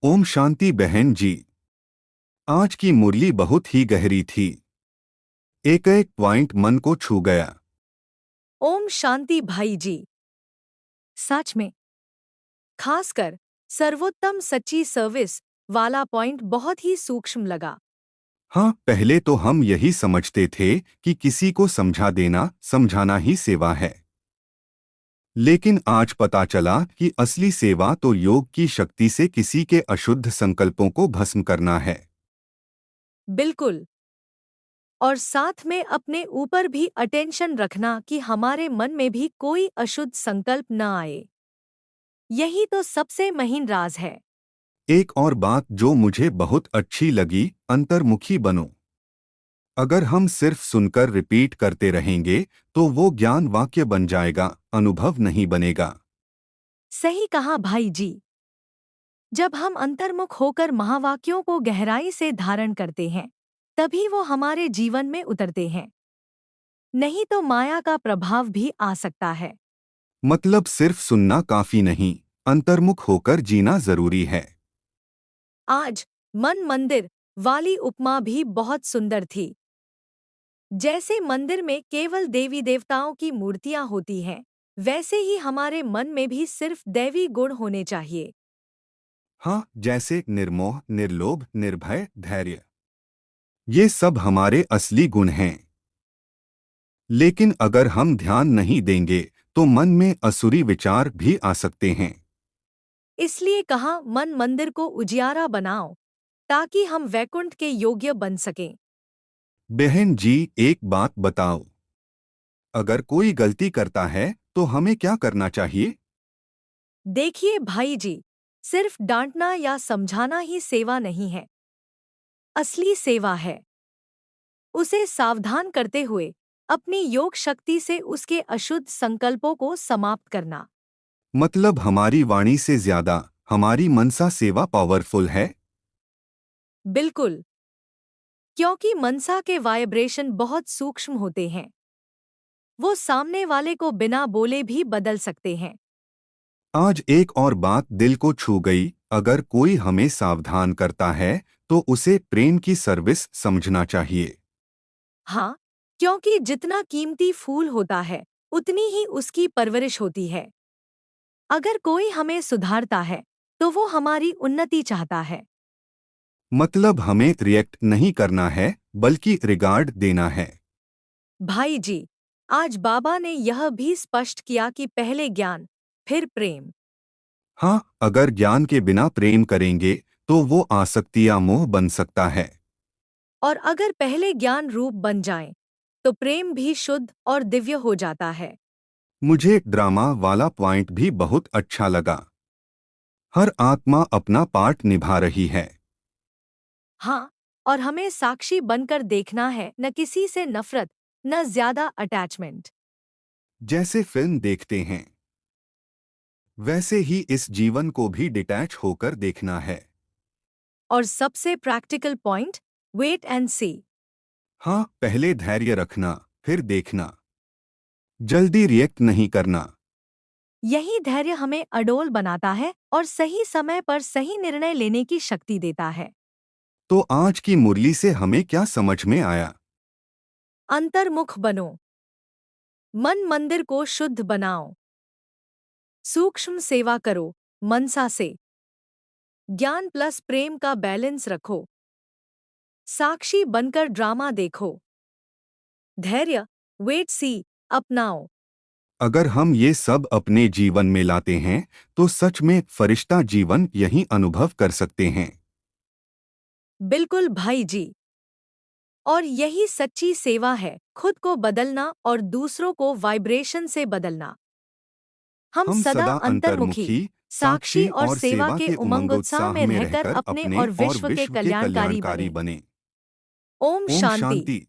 ओम शांति बहन जी। आज की मुरली बहुत ही गहरी थी। एक एक पॉइंट मन को छू गया। ओम शांति भाई जी। सच में, खासकर सर्वोत्तम सच्ची सर्विस वाला पॉइंट बहुत ही सूक्ष्म लगा। हाँ, पहले तो हम यही समझते थे कि किसी को समझा देना समझाना ही सेवा है। लेकिन आज पता चला कि असली सेवा तो योग की शक्ति से किसी के अशुद्ध संकल्पों को भस्म करना है। बिल्कुल। और साथ में अपने ऊपर भी अटेंशन रखना कि हमारे मन में भी कोई अशुद्ध संकल्प न आए। यही तो सबसे महीन राज है। एक और बात जो मुझे बहुत अच्छी लगी, अंतर्मुखी बनो। अगर हम सिर्फ सुनकर रिपीट करते रहेंगे तो वो ज्ञान वाक्य बन जाएगा, अनुभव नहीं बनेगा। सही कहा भाई जी। जब हम अंतर्मुख होकर महावाक्यों को गहराई से धारण करते हैं, तभी वो हमारे जीवन में उतरते हैं। नहीं तो माया का प्रभाव भी आ सकता है। मतलब सिर्फ सुनना काफी नहीं, अंतर्मुख होकर जीना जरूरी है। आज मन मंदिर वाली उपमा भी बहुत सुंदर थी। जैसे मंदिर में केवल देवी देवताओं की मूर्तियां होती हैं, वैसे ही हमारे मन में भी सिर्फ दैवी गुण होने चाहिए। हाँ, जैसे निर्मोह, निर्लोभ, निर्भय, धैर्य, ये सब हमारे असली गुण हैं। लेकिन अगर हम ध्यान नहीं देंगे तो मन में असुरी विचार भी आ सकते हैं। इसलिए कहा, मन मंदिर को उजियारा बनाओ, ताकि हम वैकुंठ के योग्य बन सकें। बहन जी, एक बात बताओ, अगर कोई गलती करता है तो हमें क्या करना चाहिए? देखिए भाई जी, सिर्फ डांटना या समझाना ही सेवा नहीं है। असली सेवा है उसे सावधान करते हुए अपनी योग शक्ति से उसके अशुद्ध संकल्पों को समाप्त करना। मतलब हमारी वाणी से ज्यादा हमारी मनसा सेवा पावरफुल है। बिल्कुल, क्योंकि मनसा के वाइब्रेशन बहुत सूक्ष्म होते हैं। वो सामने वाले को बिना बोले भी बदल सकते हैं। आज एक और बात दिल को छू गई। अगर कोई हमें सावधान करता है तो उसे प्रेम की सर्विस समझना चाहिए। हाँ, क्योंकि जितना कीमती फूल होता है, उतनी ही उसकी परवरिश होती है। अगर कोई हमें सुधारता है, तो वो हमारी उन्नति चाहता है। मतलब हमें रिएक्ट नहीं करना है, बल्कि रिगार्ड देना है। भाई जी, आज बाबा ने यह भी स्पष्ट किया कि पहले ज्ञान, फिर प्रेम। हाँ, अगर ज्ञान के बिना प्रेम करेंगे तो वो आसक्ति या मोह बन सकता है। और अगर पहले ज्ञान रूप बन जाए, तो प्रेम भी शुद्ध और दिव्य हो जाता है। मुझे ड्रामा वाला पॉइंट भी बहुत अच्छा लगा। हर आत्मा अपना पार्ट निभा रही है। हाँ, और हमें साक्षी बनकर देखना है, न किसी से नफरत, न ज्यादा अटैचमेंट। जैसे फिल्म देखते हैं वैसे ही इस जीवन को भी डिटैच होकर देखना है। और सबसे प्रैक्टिकल पॉइंट, वेट एंड सी। हाँ, पहले धैर्य रखना, फिर देखना, जल्दी रिएक्ट नहीं करना। यही धैर्य हमें अडोल बनाता है और सही समय पर सही निर्णय लेने की शक्ति देता है। तो आज की मुरली से हमें क्या समझ में आया? अंतर्मुख बनो, मन मंदिर को शुद्ध बनाओ, सूक्ष्म सेवा करो, मनसा से। ज्ञान प्लस प्रेम का बैलेंस रखो, साक्षी बनकर ड्रामा देखो, धैर्य, वेट सी अपनाओ। अगर हम ये सब अपने जीवन में लाते हैं तो सच में फरिश्ता जीवन यही अनुभव कर सकते हैं। बिल्कुल भाई जी। और यही सच्ची सेवा है, खुद को बदलना और दूसरों को वाइब्रेशन से बदलना। हम हम सदा सदा अंतर्मुखी, अंतर्मुखी, साक्षी साक्षी और और सेवा सेवा के के उमंगोत्साह उमंगोत्साह में में रहकर रहकर अपने अपने और और विश्व के विश्व के कल्याणकारी कल्याणकारी बने। बने। ओम ओम शांति। शांति।